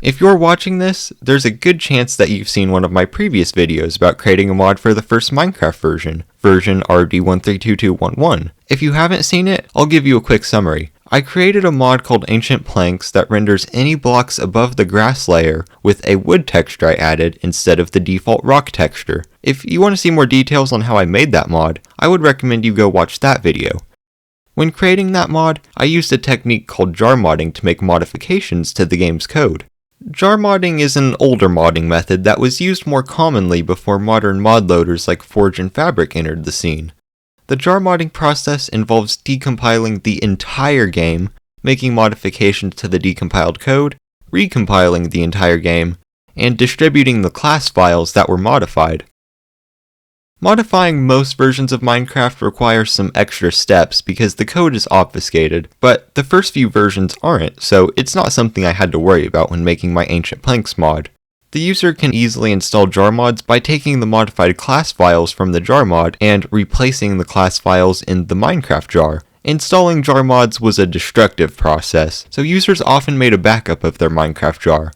If you're watching this, there's a good chance that you've seen one of my previous videos about creating a mod for the first Minecraft version RD132211. If you haven't seen it, I'll give you a quick summary. I created a mod called Ancient Planks that renders any blocks above the grass layer with a wood texture I added instead of the default rock texture. If you want to see more details on how I made that mod, I would recommend you go watch that video. When creating that mod, I used a technique called jar modding to make modifications to the game's code. Jar modding is an older modding method that was used more commonly before modern mod loaders like Forge and Fabric entered the scene. The jar modding process involves decompiling the entire game, making modifications to the decompiled code, recompiling the entire game, and distributing the class files that were modified. Modifying most versions of Minecraft requires some extra steps because the code is obfuscated, but the first few versions aren't, so it's not something I had to worry about when making my Ancient Planks mod. The user can easily install jar mods by taking the modified class files from the jar mod and replacing the class files in the Minecraft jar. Installing jar mods was a destructive process, so users often made a backup of their Minecraft jar.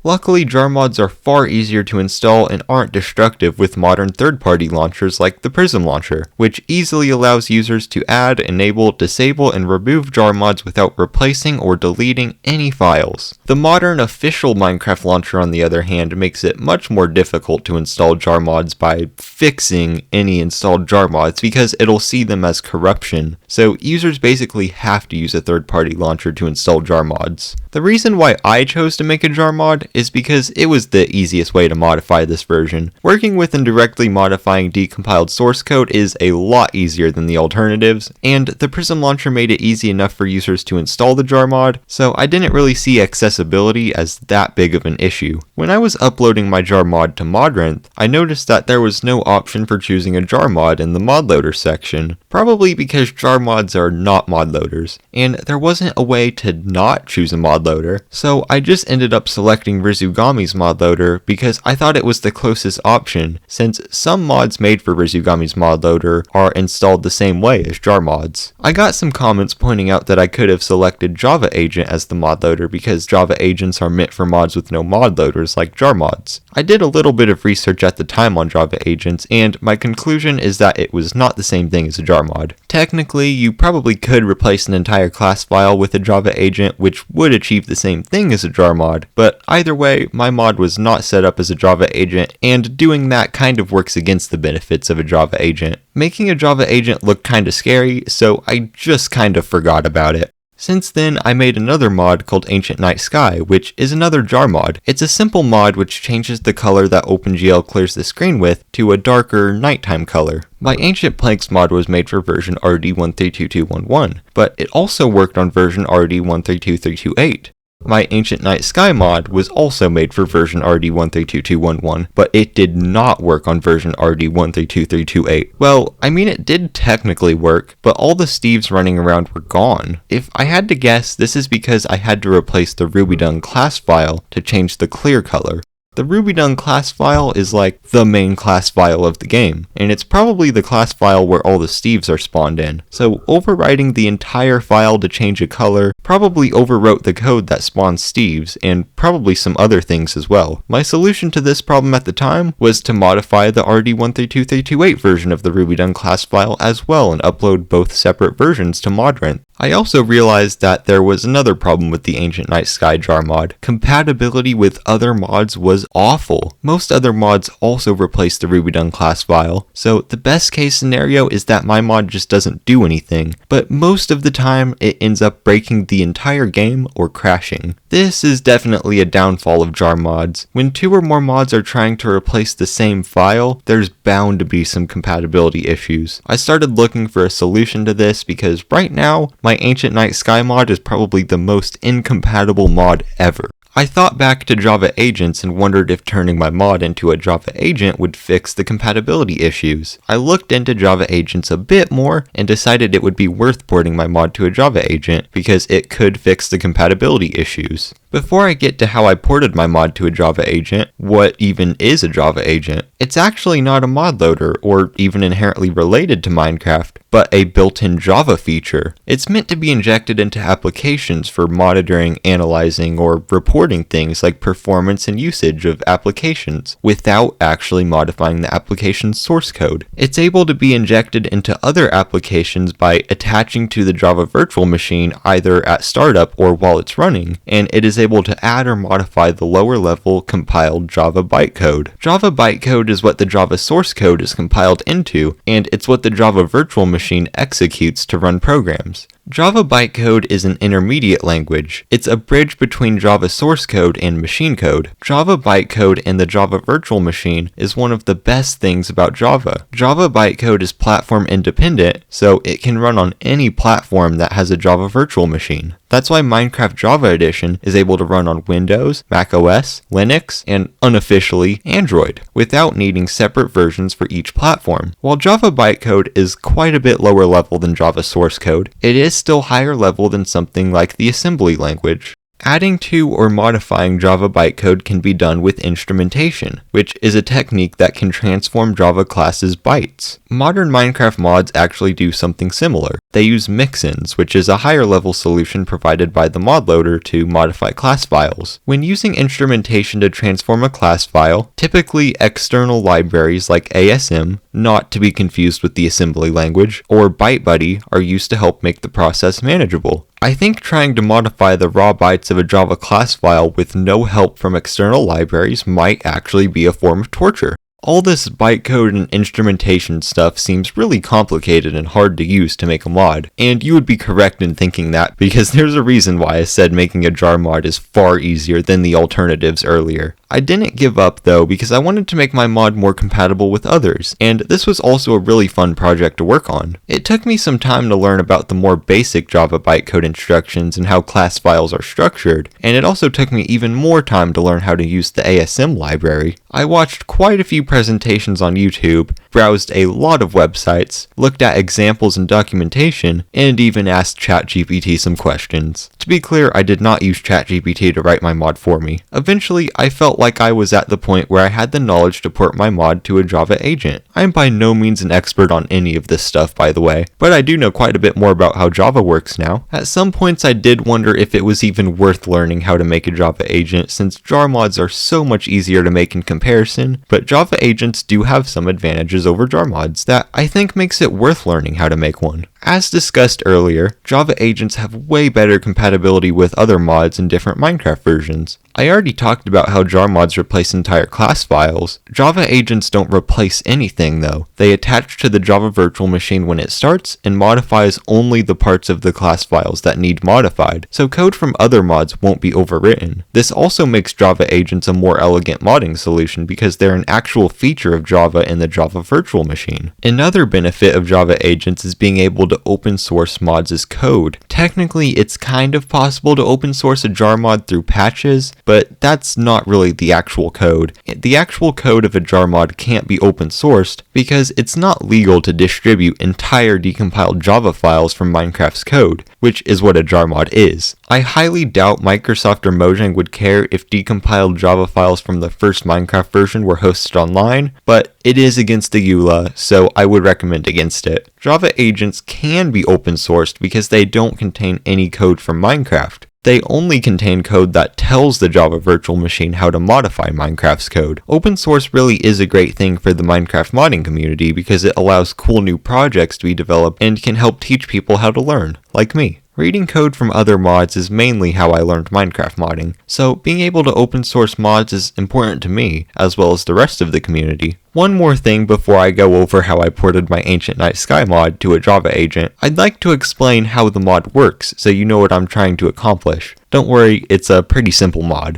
Luckily, jar mods are far easier to install and aren't destructive with modern third-party launchers like the Prism launcher, which easily allows users to add, enable, disable, and remove jar mods without replacing or deleting any files. The modern official Minecraft launcher, on the other hand, makes it much more difficult to install jar mods by fixing any installed jar mods because it'll see them as corruption, so users basically have to use a third-party launcher to install jar mods. The reason why I chose to make a jar mod is because it was the easiest way to modify this version. Working with and directly modifying decompiled source code is a lot easier than the alternatives, and the Prism launcher made it easy enough for users to install the jar mod, so I didn't really see accessibility as that big of an issue. When I was uploading my jar mod to Modrinth, I noticed that there was no option for choosing a jar mod in the mod loader section, probably because jar mods are not mod loaders, and there wasn't a way to not choose a mod loader, so I just ended up selecting Rizugami's mod loader because I thought it was the closest option, since some mods made for Rizugami's mod loader are installed the same way as jar mods. I got some comments pointing out that I could have selected Java Agent as the mod loader because Java agents are meant for mods with no mod loaders like jar mods. I did a little bit of research at the time on Java agents, and my conclusion is that it was not the same thing as a jar mod. Technically, you probably could replace an entire class file with a Java agent, which would achieve the same thing as a jar mod, but either way, my mod was not set up as a Java agent, and doing that kind of works against the benefits of a Java agent. Making a Java agent looked kinda scary, so I just kind of forgot about it. Since then, I made another mod called Ancient Night Sky, which is another jar mod. It's a simple mod which changes the color that OpenGL clears the screen with to a darker nighttime color. My Ancient Planks mod was made for version RD132211, but it also worked on version RD132328. My Ancient Night Sky mod was also made for version RD132211, but it did not work on version RD132328. Well, I mean it did technically work, but all the Steves running around were gone. If I had to guess, this is because I had to replace the RubyDung class file to change the clear color. The RubyDung class file is like the main class file of the game, and it's probably the class file where all the Steves are spawned in, so overwriting the entire file to change a color probably overwrote the code that spawns Steves, and probably some other things as well. My solution to this problem at the time was to modify the RD132328 version of the RubyDung class file as well and upload both separate versions to Modrinth. I also realized that there was another problem with the Ancient Night Sky jar mod. Compatibility with other mods was awful. Most other mods also replaced the RubyDung class file, so the best case scenario is that my mod just doesn't do anything, but most of the time it ends up breaking the entire game or crashing. This is definitely a downfall of jar mods. When two or more mods are trying to replace the same file, there's bound to be some compatibility issues. I started looking for a solution to this because right now, my Ancient Night Sky mod is probably the most incompatible mod ever. I thought back to Java agents and wondered if turning my mod into a Java agent would fix the compatibility issues. I looked into Java agents a bit more and decided it would be worth porting my mod to a Java agent because it could fix the compatibility issues. Before I get to how I ported my mod to a Java agent, what even is a Java agent? It's actually not a mod loader or even inherently related to Minecraft, but a built-in Java feature. It's meant to be injected into applications for monitoring, analyzing, or reporting things like performance and usage of applications without actually modifying the application's source code. It's able to be injected into other applications by attaching to the Java virtual machine either at startup or while it's running, and it is able to add or modify the lower level compiled Java bytecode. Java bytecode is what the Java source code is compiled into, and it's what the Java virtual machine executes to run programs. Java bytecode is an intermediate language. It's a bridge between Java source code and machine code. Java bytecode and the Java virtual machine is one of the best things about Java. Java bytecode is platform independent, so it can run on any platform that has a Java virtual machine. That's why Minecraft Java Edition is able to run on Windows, Mac OS, Linux, and unofficially Android, without needing separate versions for each platform. While Java bytecode is quite a bit lower level than Java source code, it is still higher level than something like the assembly language. Adding to or modifying Java bytecode can be done with instrumentation, which is a technique that can transform Java classes' bytes. Modern Minecraft mods actually do something similar. They use mixins, which is a higher level solution provided by the mod loader to modify class files. When using instrumentation to transform a class file, typically external libraries like ASM, not to be confused with the assembly language, or ByteBuddy are used to help make the process manageable. I think trying to modify the raw bytes of a Java class file with no help from external libraries might actually be a form of torture. All this bytecode and instrumentation stuff seems really complicated and hard to use to make a mod, and you would be correct in thinking that because there's a reason why I said making a jar mod is far easier than the alternatives earlier. I didn't give up though because I wanted to make my mod more compatible with others, and this was also a really fun project to work on. It took me some time to learn about the more basic Java bytecode instructions and how class files are structured, and it also took me even more time to learn how to use the ASM library. I watched quite a few presentations on YouTube, browsed a lot of websites, looked at examples and documentation, and even asked ChatGPT some questions. To be clear, I did not use ChatGPT to write my mod for me. Eventually, I felt like I was at the point where I had the knowledge to port my mod to a Java agent. I am by no means an expert on any of this stuff, by the way, but I do know quite a bit more about how Java works now. At some points, I did wonder if it was even worth learning how to make a Java agent, since jar mods are so much easier to make in comparison, but Java agents do have some advantages over jar mods that I think makes it worth learning how to make one. As discussed earlier, Java agents have way better compatibility with other mods in different Minecraft versions. I already talked about how jar mods replace entire class files. Java agents don't replace anything though. They attach to the Java virtual machine when it starts and modifies only the parts of the class files that need modified, so code from other mods won't be overwritten. This also makes Java agents a more elegant modding solution because they're an actual feature of Java in the Java virtual machine. Another benefit of Java agents is being able to open source mods as code. Technically, it's kind of possible to open source a jar mod through patches, but that's not really the actual code. The actual code of a jar mod can't be open sourced because it's not legal to distribute entire decompiled Java files from Minecraft's code, which is what a jar mod is. I highly doubt Microsoft or Mojang would care if decompiled Java files from the first Minecraft version were hosted online, but it is against the EULA, so I would recommend against it. Java agents can be open sourced because they don't contain any code from Minecraft. They only contain code that tells the Java virtual machine how to modify Minecraft's code. Open source really is a great thing for the Minecraft modding community because it allows cool new projects to be developed and can help teach people how to learn, like me. Reading code from other mods is mainly how I learned Minecraft modding, so being able to open source mods is important to me, as well as the rest of the community. One more thing before I go over how I ported my Ancient Night Sky mod to a Java agent, I'd like to explain how the mod works so you know what I'm trying to accomplish. Don't worry, it's a pretty simple mod.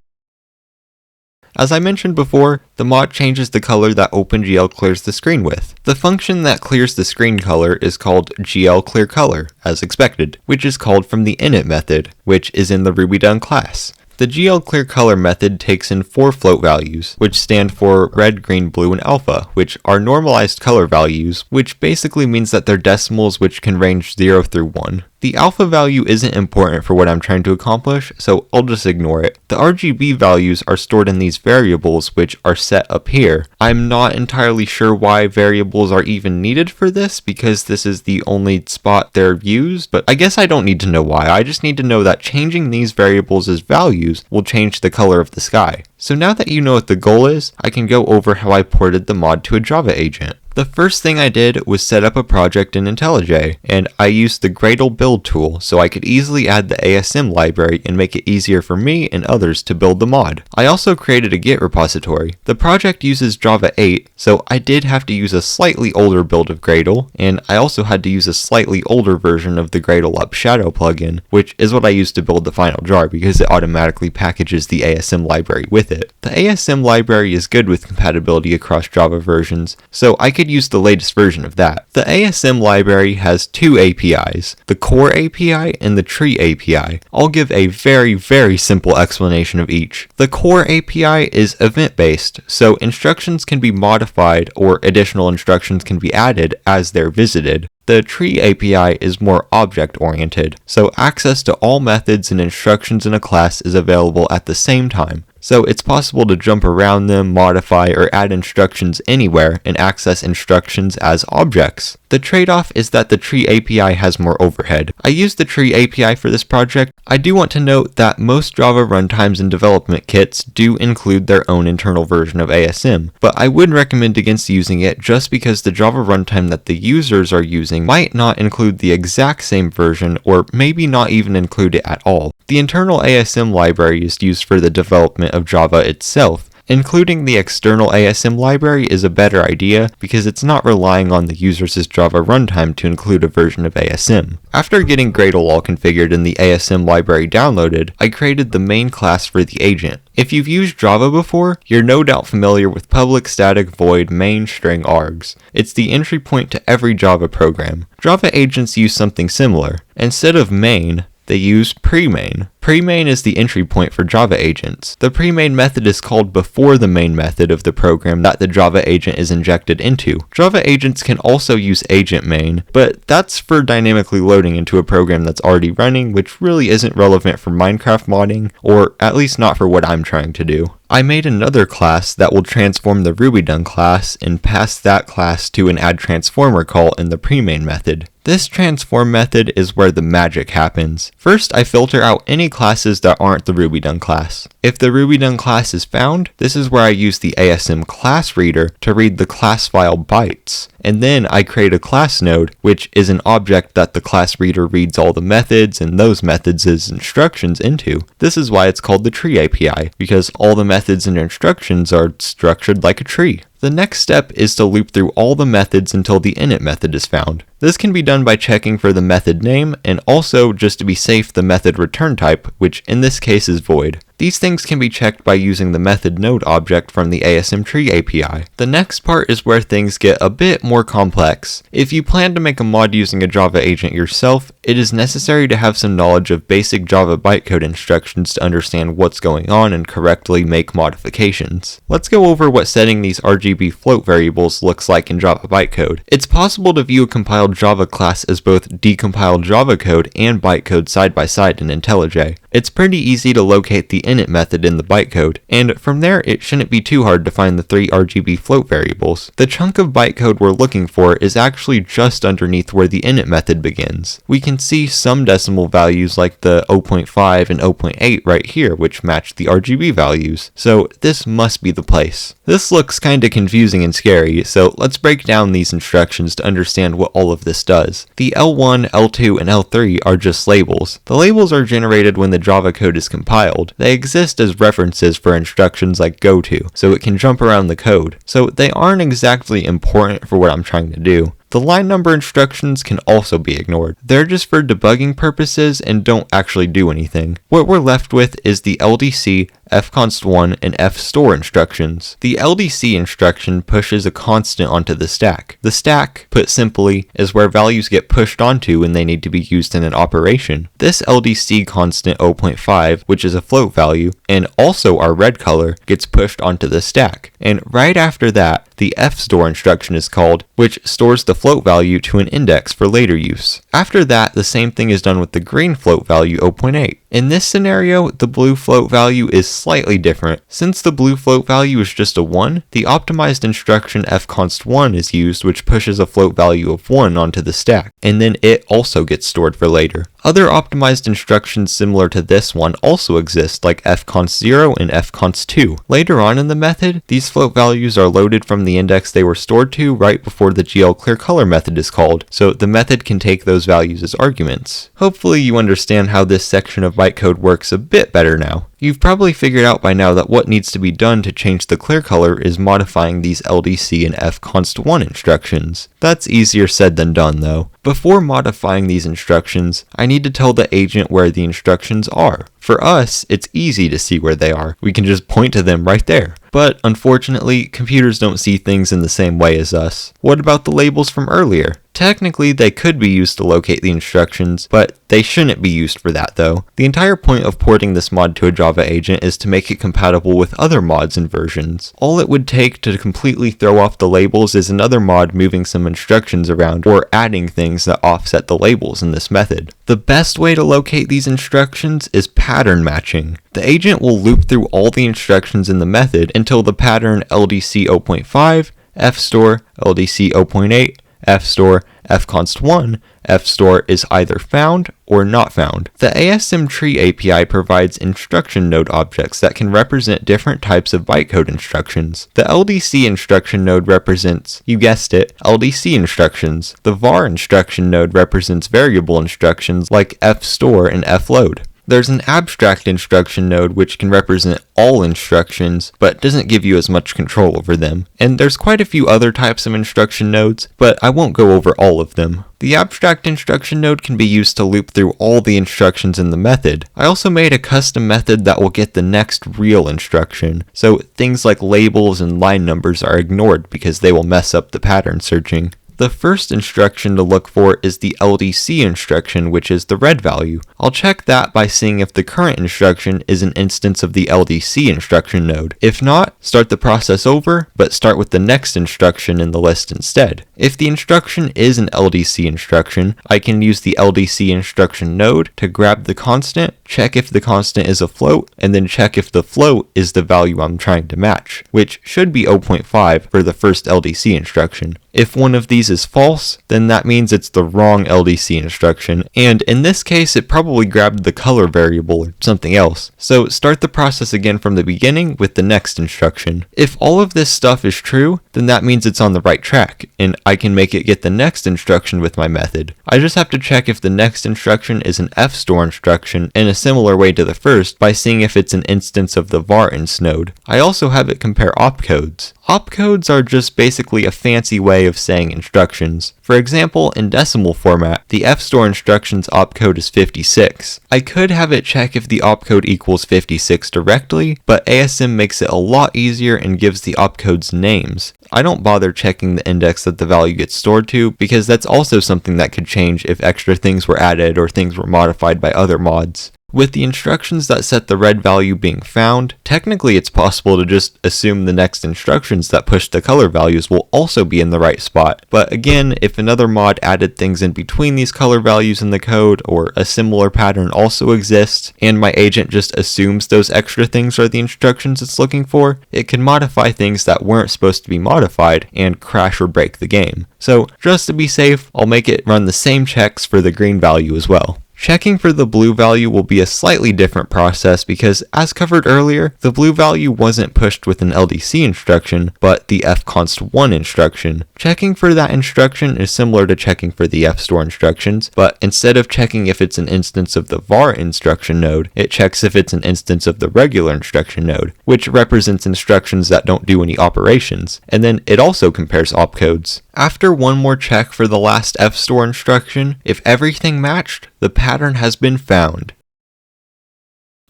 As I mentioned before, the mod changes the color that OpenGL clears the screen with. The function that clears the screen color is called glClearColor, as expected, which is called from the init method, which is in the RubyDone class. The glClearColor method takes in 4 float values, which stand for red, green, blue, and alpha, which are normalized color values, which basically means that they're decimals which can range 0 through 1. The alpha value isn't important for what I'm trying to accomplish, so I'll just ignore it. The RGB values are stored in these variables, which are set up here. I'm not entirely sure why variables are even needed for this, because this is the only spot they're used, but I guess I don't need to know why. I just need to know that changing these variables as values will change the color of the sky. So now that you know what the goal is, I can go over how I ported the mod to a Java agent. The first thing I did was set up a project in IntelliJ, and I used the Gradle build tool so I could easily add the ASM library and make it easier for me and others to build the mod. I also created a Git repository. The project uses Java 8, so I did have to use a slightly older build of Gradle, and I also had to use a slightly older version of the Gradle Up Shadow plugin, which is what I used to build the final jar because it automatically packages the ASM library with it. The ASM library is good with compatibility across Java versions, so I could use the latest version of that. The ASM library has two APIs, the core API and the tree API. I'll give a very simple explanation of each. The core API is event-based, so instructions can be modified or additional instructions can be added as they're visited. The tree API is more object-oriented, so access to all methods and instructions in a class is available at the same time. So it's possible to jump around them, modify, or add instructions anywhere and access instructions as objects. The trade-off is that the tree API has more overhead. I used the tree API for this project. I do want to note that most Java runtimes and development kits do include their own internal version of ASM, but I would recommend against using it just because the Java runtime that the users are using might not include the exact same version or maybe not even include it at all. The internal ASM library is used for the development of Java itself. Including the external ASM library is a better idea because it's not relying on the user's Java runtime to include a version of ASM. After getting Gradle all configured and the ASM library downloaded, I created the main class for the agent. If you've used Java before, you're no doubt familiar with public static void main string args. It's the entry point to every Java program. Java agents use something similar. Instead of main, they use premain. Premain is the entry point for Java agents. The premain method is called before the main method of the program that the Java agent is injected into. Java agents can also use agent main, but that's for dynamically loading into a program that's already running, which really isn't relevant for Minecraft modding, or at least not for what I'm trying to do. I made another class that will transform the RubyDone class and pass that class to an addTransformer call in the premain method. This transform method is where the magic happens. First, I filter out any classes that aren't the RubyDone class. If the RubyDone class is found, this is where I use the ASM class reader to read the class file bytes. And then I create a class node, which is an object that the class reader reads all the methods and those methods as instructions into. This is why it's called the tree API, because all the methods and instructions are structured like a tree. The next step is to loop through all the methods until the init method is found. This can be done by checking for the method name and also, just to be safe, the method return type, which in this case is void. These things can be checked by using the method node object from the ASM tree API. The next part is where things get a bit more complex. If you plan to make a mod using a Java agent yourself, it is necessary to have some knowledge of basic Java bytecode instructions to understand what's going on and correctly make modifications. Let's go over what setting these RGB float variables looks like in Java bytecode. It's possible to view a compiled Java class as both decompiled Java code and bytecode side by side in IntelliJ. It's pretty easy to locate the init method in the bytecode, and from there it shouldn't be too hard to find the three RGB float variables. The chunk of bytecode we're looking for is actually just underneath where the init method begins. We can see some decimal values like the 0.5 and 0.8 right here, which match the RGB values, so this must be the place. This looks kinda confusing and scary, so let's break down these instructions to understand what all of this does. The L1, L2, and L3 are just labels. The labels are generated when the Java code is compiled. They exist as references for instructions like goto, so it can jump around the code. So they aren't exactly important for what I'm trying to do. The line number instructions can also be ignored. They're just for debugging purposes and don't actually do anything. What we're left with is the LDC, fconst1, and fstore instructions. The LDC instruction pushes a constant onto the stack. The stack, put simply, is where values get pushed onto when they need to be used in an operation. This LDC constant 0.5, which is a float value, and also our red color, gets pushed onto the stack. And right after that, the fstore instruction is called, which stores the float value to an index for later use. After that, the same thing is done with the green float value 0.8. In this scenario, the blue float value is slightly different. Since the blue float value is just a 1, the optimized instruction fconst1 is used, which pushes a float value of 1 onto the stack, and then it also gets stored for later. Other optimized instructions similar to this one also exist, like fconst0 and fconst2. Later on in the method, these float values are loaded from the index they were stored to right before the glClearColor method is called, so the method can take those values as arguments. Hopefully you understand how this section of bytecode works a bit better now. You've probably figured out by now that what needs to be done to change the clear color is modifying these LDC and fconst1 instructions. That's easier said than done though. Before modifying these instructions, I need to tell the agent where the instructions are. For us, it's easy to see where they are. We can just point to them right there. But unfortunately, computers don't see things in the same way as us. What about the labels from earlier? Technically, they could be used to locate the instructions, but they shouldn't be used for that though. The entire point of porting this mod to a Java agent is to make it compatible with other mods and versions. All it would take to completely throw off the labels is another mod moving some instructions around or adding things that offset the labels in this method. The best way to locate these instructions is pattern matching. The agent will loop through all the instructions in the method until the pattern LDC 0.5, fstore, LDC 0.8, fstore, fconst1, fstore is either found or not found. The ASM tree API provides instruction node objects that can represent different types of bytecode instructions. The LDC instruction node represents, you guessed it, LDC instructions. The var instruction node represents variable instructions like fstore and fload. There's an abstract instruction node which can represent all instructions, but doesn't give you as much control over them. And there's quite a few other types of instruction nodes, but I won't go over all of them. The abstract instruction node can be used to loop through all the instructions in the method. I also made a custom method that will get the next real instruction, so things like labels and line numbers are ignored because they will mess up the pattern searching. The first instruction to look for is the LDC instruction, which is the red value. I'll check that by seeing if the current instruction is an instance of the LDC instruction node. If not, start the process over, but start with the next instruction in the list instead. If the instruction is an LDC instruction, I can use the LDC instruction node to grab the constant, check if the constant is a float, and then check if the float is the value I'm trying to match, which should be 0.5 for the first LDC instruction. If one of these is false, then that means it's the wrong LDC instruction, and in this case it probably grabbed the color variable or something else. So start the process again from the beginning with the next instruction. If all of this stuff is true, then that means it's on the right track, and I can make it get the next instruction with my method. I just have to check if the next instruction is an fstore instruction in a similar way to the first by seeing if it's an instance of the var_inst node. I also have it compare opcodes. Opcodes are just basically a fancy way of saying instructions. For example, in decimal format, the fstore instruction's opcode is 56. I could have it check if the opcode equals 56 directly, but ASM makes it a lot easier and gives the opcodes names. I don't bother checking the index that the value gets stored to, because that's also something that could change if extra things were added or things were modified by other mods. With the instructions that set the red value being found, technically it's possible to just assume the next instructions that push the color values will also be in the right spot. But again, if another mod added things in between these color values in the code, or a similar pattern also exists, and my agent just assumes those extra things are the instructions it's looking for, it can modify things that weren't supposed to be modified and crash or break the game. So just to be safe, I'll make it run the same checks for the green value as well. Checking for the blue value will be a slightly different process because, as covered earlier, the blue value wasn't pushed with an LDC instruction, but the fconst1 instruction. Checking for that instruction is similar to checking for the fstore instructions, but instead of checking if it's an instance of the var instruction node, it checks if it's an instance of the regular instruction node, which represents instructions that don't do any operations, and then it also compares opcodes. After one more check for the last fstore instruction, if everything matched, the pattern has been found.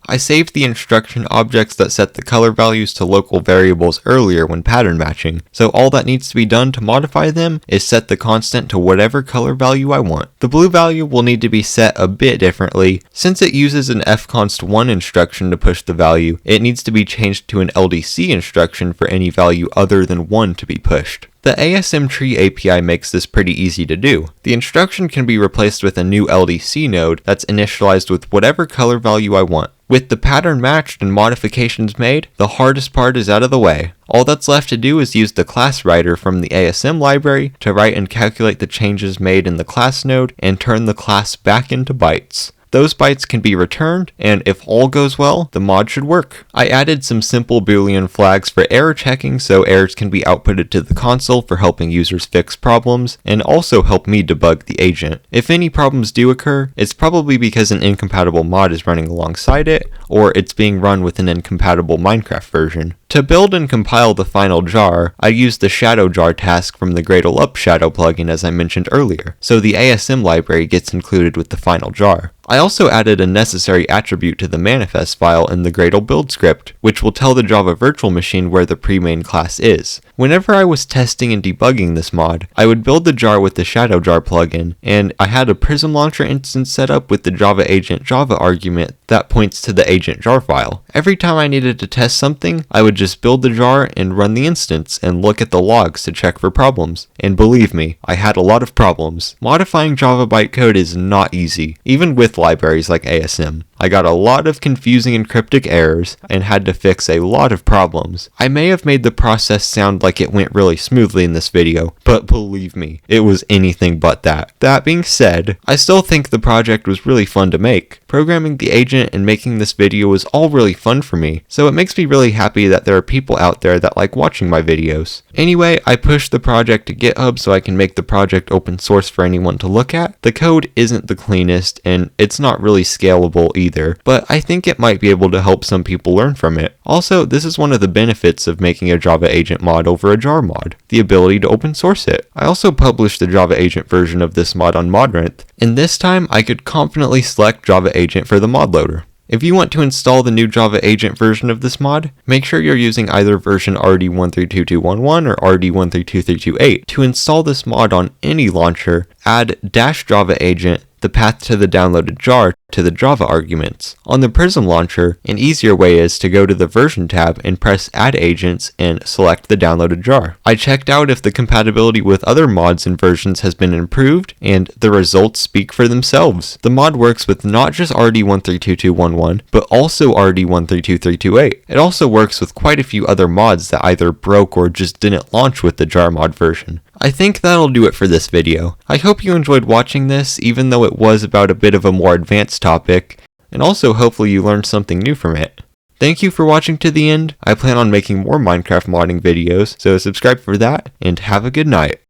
I saved the instruction objects that set the color values to local variables earlier when pattern matching, so all that needs to be done to modify them is set the constant to whatever color value I want. The blue value will need to be set a bit differently. Since it uses an fconst1 instruction to push the value, it needs to be changed to an LDC instruction for any value other than 1 to be pushed. The ASM tree API makes this pretty easy to do. The instruction can be replaced with a new LDC node that's initialized with whatever color value I want. With the pattern matched and modifications made, the hardest part is out of the way. All that's left to do is use the class writer from the ASM library to write and calculate the changes made in the class node and turn the class back into bytes. Those bytes can be returned, and if all goes well, the mod should work. I added some simple Boolean flags for error checking so errors can be outputted to the console for helping users fix problems, and also help me debug the agent. If any problems do occur, it's probably because an incompatible mod is running alongside it, or it's being run with an incompatible Minecraft version. To build and compile the final jar, I used the shadow jar task from the Gradle Up shadow plugin as I mentioned earlier, so the ASM library gets included with the final jar. I also added a necessary attribute to the manifest file in the Gradle build script, which will tell the Java virtual machine where the pre-main class is. Whenever I was testing and debugging this mod, I would build the jar with the shadow jar plugin, and I had a Prism Launcher instance set up with the Java agent Java argument that points to the agent jar file. Every time I needed to test something, I would just build the jar and run the instance and look at the logs to check for problems. And believe me, I had a lot of problems. Modifying Java bytecode is not easy, even with libraries like ASM. I got a lot of confusing and cryptic errors and had to fix a lot of problems. I may have made the process sound like it went really smoothly in this video, but believe me, it was anything but that. That being said, I still think the project was really fun to make. Programming the agent and making this video was all really fun for me, so it makes me really happy that there are people out there that like watching my videos. Anyway, I pushed the project to GitHub so I can make the project open source for anyone to look at. The code isn't the cleanest, and it's not really scalable either, but I think it might be able to help some people learn from it. Also, this is one of the benefits of making a Java agent mod over a jar mod, the ability to open source it. I also published the Java agent version of this mod on Modrinth, and this time I could confidently select Java agent for the mod loader. If you want to install the new Java agent version of this mod, make sure you're using either version RD132211 or RD132328. To install this mod on any launcher, add -Java agent, the path to the downloaded jar, to the Java arguments. On the Prism launcher, an easier way is to go to the version tab and press add agents and select the downloaded jar. I checked out if the compatibility with other mods and versions has been improved, and the results speak for themselves. The mod works with not just RD132211, but also RD132328. It also works with quite a few other mods that either broke or just didn't launch with the jar mod version. I think that'll do it for this video. I hope you enjoyed watching this, even though it was about a bit of a more advanced topic, and also hopefully you learned something new from it. Thank you for watching to the end. I plan on making more Minecraft modding videos, so subscribe for that, and have a good night.